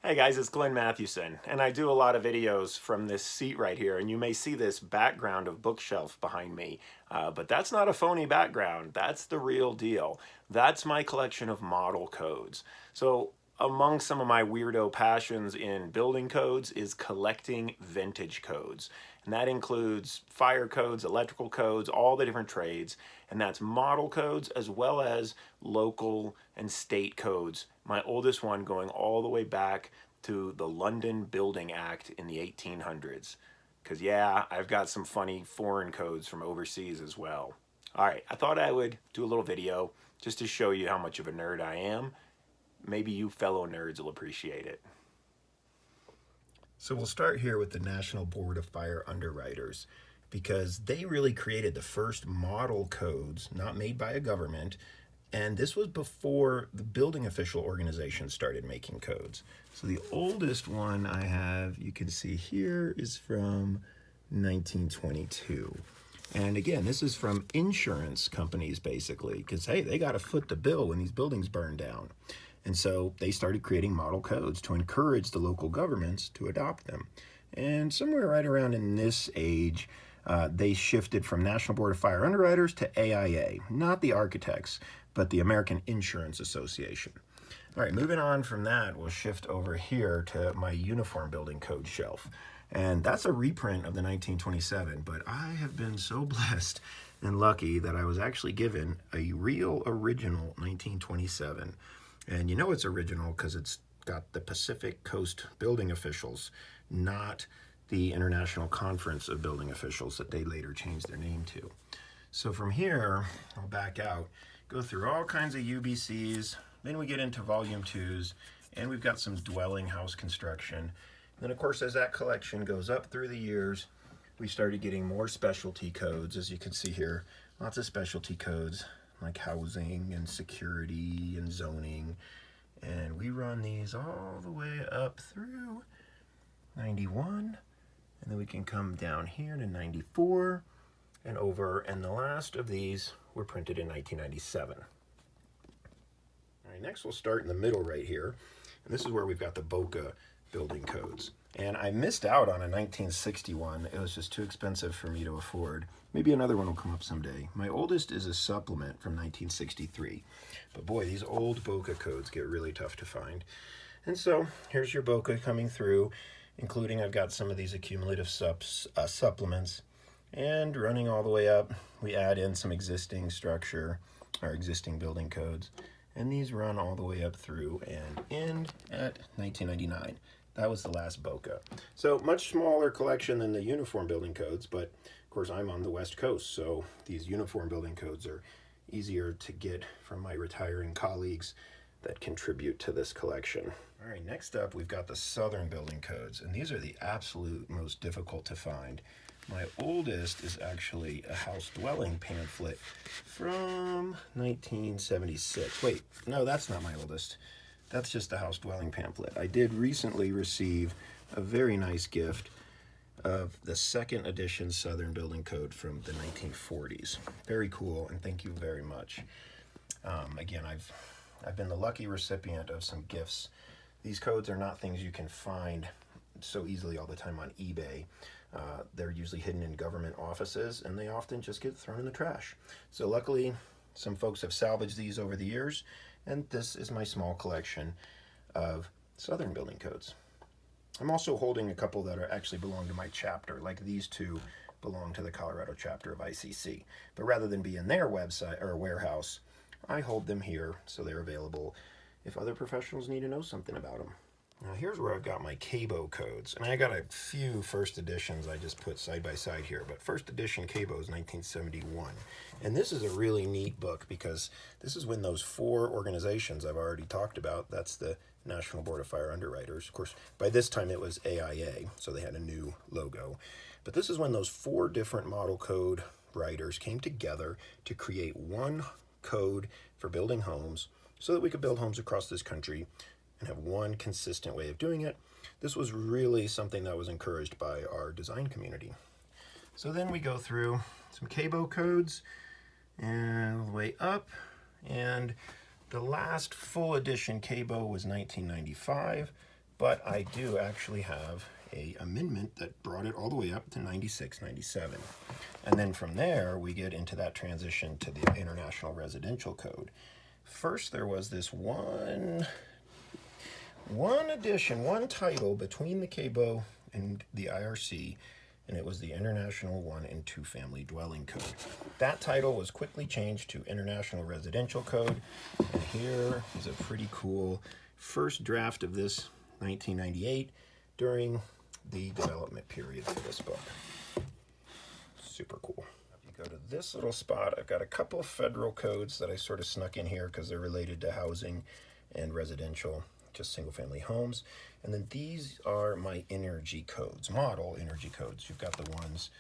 Hey guys, it's Glenn Mathewson, and I do a lot of videos from this seat right here, and you may see this background of bookshelf behind me, but that's not a phony background. That's the real deal. That's my collection of model codes. So among some of my weirdo passions in building codes is collecting vintage codes. And that includes fire codes, electrical codes, all the different trades. And that's model codes as well as local and state codes. My oldest one going all the way back to the London Building Act in the 1800s. Because yeah, I've got some funny foreign codes from overseas as well. All right, I thought I would do a little video just to show you how much of a nerd I am. Maybe you fellow nerds will appreciate it. So we'll start here with the National Board of Fire Underwriters, because they really created the first model codes, not made by a government, and this was before the building official organization started making codes. So the oldest one I have, you can see here, is from 1922. And again, this is from insurance companies basically, because hey, they got to foot the bill when these buildings burn down. And so they started creating model codes to encourage the local governments to adopt them. And somewhere right around in this age, they shifted from National Board of Fire Underwriters to AIA, not the architects, but the American Insurance Association. All right, moving on from that, we'll shift over here to my uniform building code shelf. And that's a reprint of the 1927, but I have been so blessed and lucky that I was actually given a real original 1927. And you know it's original because it's got the Pacific Coast Building Officials, not the International Conference of Building Officials that they later changed their name to. So from here, I'll back out, go through all kinds of UBCs, then we get into volume 2s, and we've got some dwelling house construction. And then of course, as that collection goes up through the years, we started getting more specialty codes, as you can see here, lots of specialty codes like housing and security and zoning. And we run these all the way up through 91, and then we can come down here to 94 and over, and the last of these were printed in 1997. All right, next we'll start in the middle right here, and this is where we've got the BoCA building codes. And I missed out on a 1961. It was just too expensive for me to afford. Maybe another one will come up someday. My oldest is a supplement from 1963. But boy, these old BoCA codes get really tough to find. And so here's your BoCA coming through, including I've got some of these accumulative supplements. And running all the way up, we add in some existing structure, or existing building codes. And these run all the way up through and end at 1999. That was the last BoCA. So much smaller collection than the uniform building codes, but of course I'm on the West Coast, so these uniform building codes are easier to get from my retiring colleagues that contribute to this collection. All right, next up we've got the Southern building codes, and these are the absolute most difficult to find. My oldest is actually a house dwelling pamphlet from 1976. Wait, no, that's not my oldest. That's just a house dwelling pamphlet. I did recently receive a very nice gift of the second edition Southern Building Code from the 1940s. Very cool, and thank you very much. Again, I've been the lucky recipient of some gifts. These codes are not things you can find so easily all the time on eBay. They're usually hidden in government offices, and they often just get thrown in the trash. So luckily, some folks have salvaged these over the years, and this is my small collection of Southern building codes. I'm also holding a couple that actually belong to my chapter, like these two belong to the Colorado chapter of ICC. But rather than be in their website or warehouse, I hold them here so they're available if other professionals need to know something about them. Now here's where I've got my CABO codes, and I got a few first editions I just put side by side here, but first edition CABO is 1971. And this is a really neat book because this is when those four organizations I've already talked about, that's the National Board of Fire Underwriters. Of course, by this time it was AIA, so they had a new logo. But this is when those four different model code writers came together to create one code for building homes so that we could build homes across this country and have one consistent way of doing it. This was really something that was encouraged by our design community. So then we go through some CABO codes and all the way up, and the last full edition CABO was 1995, but I do actually have a amendment that brought it all the way up to 96, 97. And then from there, we get into that transition to the International Residential Code. First, there was this one addition, one title between the CABO and the IRC, and it was the International 1 and 2 Family Dwelling Code. That title was quickly changed to International Residential Code, and here is a pretty cool first draft of this, 1998, during the development period for this book. Super cool. If you go to this little spot, I've got a couple of federal codes that I sort of snuck in here because they're related to housing and residential, just single-family homes. And then these are my energy codes, model energy codes. You've got the ones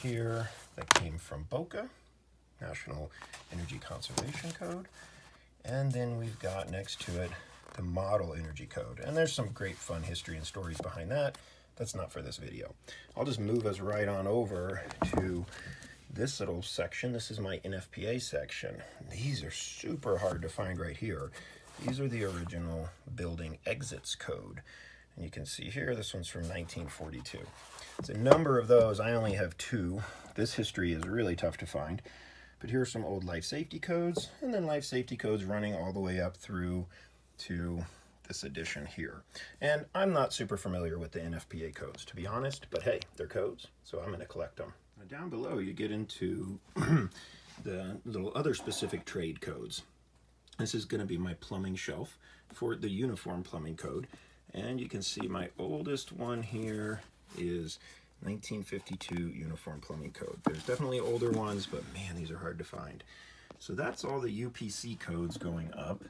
here that came from BoCA, National Energy Conservation Code. And then we've got next to it the model energy code. And there's some great fun history and stories behind that. That's not for this video. I'll just move us right on over to this little section. This is my NFPA section. These are super hard to find right here. These are the original building exits code. And you can see here, this one's from 1942. It's a number of those. I only have 2. This history is really tough to find. But here are some old life safety codes, and then life safety codes running all the way up through to this edition here. And I'm not super familiar with the NFPA codes, to be honest, but hey, they're codes, so I'm going to collect them. Now down below, you get into the little other specific trade codes. This is going to be my plumbing shelf for the Uniform Plumbing Code. And you can see my oldest one here is 1952 Uniform Plumbing Code. There's definitely older ones, but man, these are hard to find. So that's all the UPC codes going up.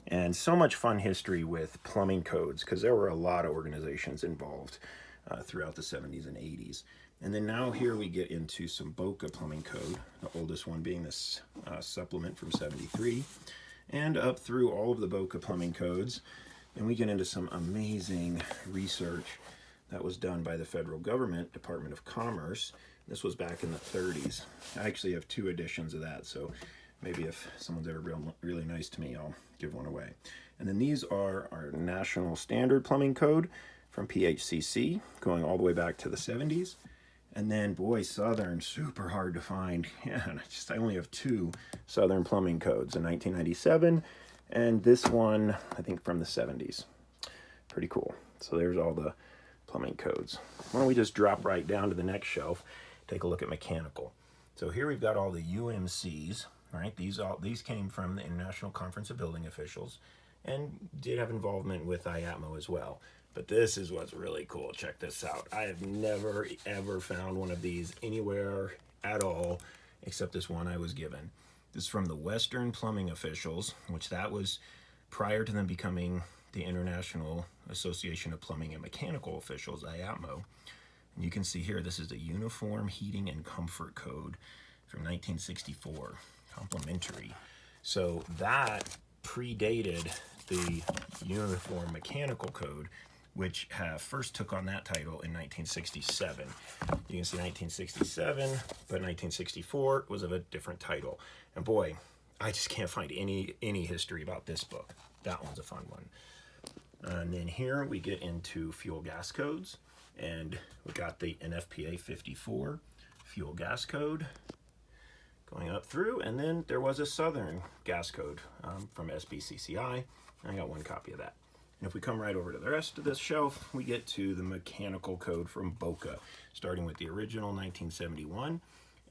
And so much fun history with plumbing codes because there were a lot of organizations involved throughout the 70s and 80s. And then now here we get into some BoCA plumbing code, the oldest one being this supplement from 73, and up through all of the BoCA plumbing codes. And we get into some amazing research that was done by the federal government, Department of Commerce. This was back in the 30s. I actually have 2 editions of that, so maybe if someone's ever really nice to me, I'll give one away. And then these are our National Standard Plumbing Code from PHCC, going all the way back to the 70s. And then, boy, Southern, super hard to find. Yeah, I only have 2 Southern Plumbing Codes in 1997, and this one, I think, from the 70s. Pretty cool. So there's all the plumbing codes. Why don't we just drop right down to the next shelf, take a look at mechanical. So here we've got all the UMCs. Right, these came from the International Conference of Building Officials and did have involvement with IATMO as well. But this is what's really cool. Check this out. I have never, ever found one of these anywhere at all except this one I was given. This is from the Western Plumbing Officials, which that was prior to them becoming the International Association of Plumbing and Mechanical Officials, IATMO. And you can see here, this is the Uniform Heating and Comfort Code from 1964. Complementary. So that predated the Uniform Mechanical Code, which first took on that title in 1967. You can see 1967, but 1964 was of a different title. And boy, I just can't find any history about this book. That one's a fun one. And then here we get into fuel gas codes, and we got the NFPA 54 fuel gas code going up through, and then there was a Southern gas code from SBCCI. I got 1 copy of that. And if we come right over to the rest of this shelf, we get to the mechanical code from BoCA, starting with the original 1971,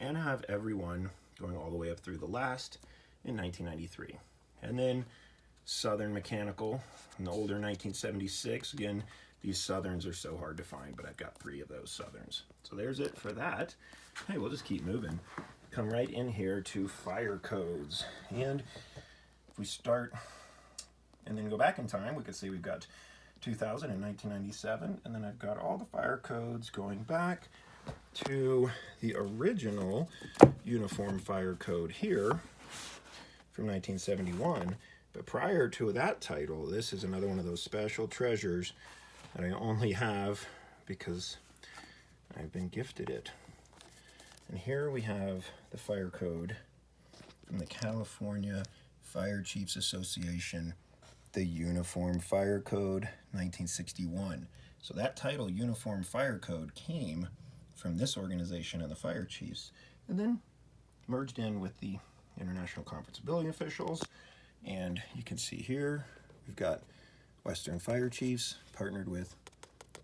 and I have everyone going all the way up through the last in 1993. And then Southern Mechanical, in the older 1976. Again, these Southerns are so hard to find, but I've got 3 of those Southerns. So there's it for that. Hey, we'll just keep moving. Come right in here to fire codes. And if we start and then go back in time, we can see we've got 2000 and 1997, and then I've got all the fire codes going back to the original Uniform Fire Code here from 1971. But prior to that title, this is another one of those special treasures that I only have because I've been gifted it. And here we have the fire code from the California Fire Chiefs Association the Uniform Fire Code 1961. So that title, Uniform Fire Code, came from this organization and the fire chiefs, and then merged in with the International Conference of Building Officials. And you can see here, we've got Western Fire Chiefs partnered with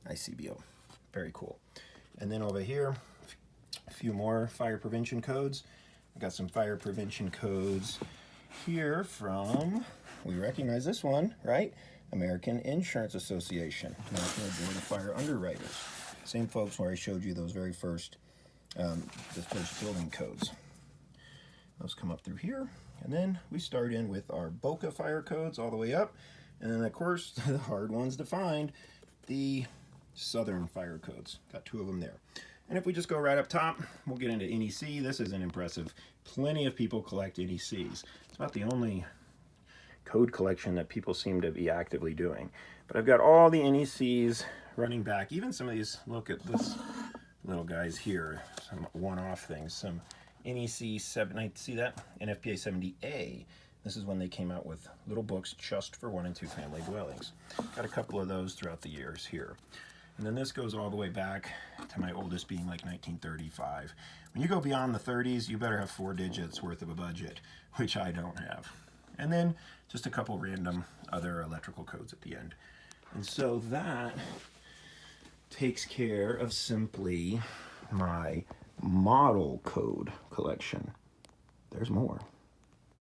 ICBO. Very cool. And then over here, a few more fire prevention codes. I've got some fire prevention codes here from, we recognize this one, right? American Insurance Association, National Board of Fire Underwriters. Same folks where I showed you those very first, the first building codes. Those come up through here. And then we start in with our BoCA fire codes all the way up. And then, of course, the hard ones to find, the Southern fire codes. Got 2 of them there. And if we just go right up top, we'll get into NEC. This isn't impressive. Plenty of people collect NECs. It's about the only code collection that people seem to be actively doing. But I've got all the NECs running back. Even some of these, look at this little guys here, some one-off things. Some NEC 7, see that? NFPA 70A. This is when they came out with little books just for 1 and 2 family dwellings. Got a couple of those throughout the years here. And then this goes all the way back to my oldest being like 1935. When you go beyond the 30s, you better have 4 digits worth of a budget, which I don't have. And then just a couple random other electrical codes at the end. And so that takes care of simply my model code collection. There's more.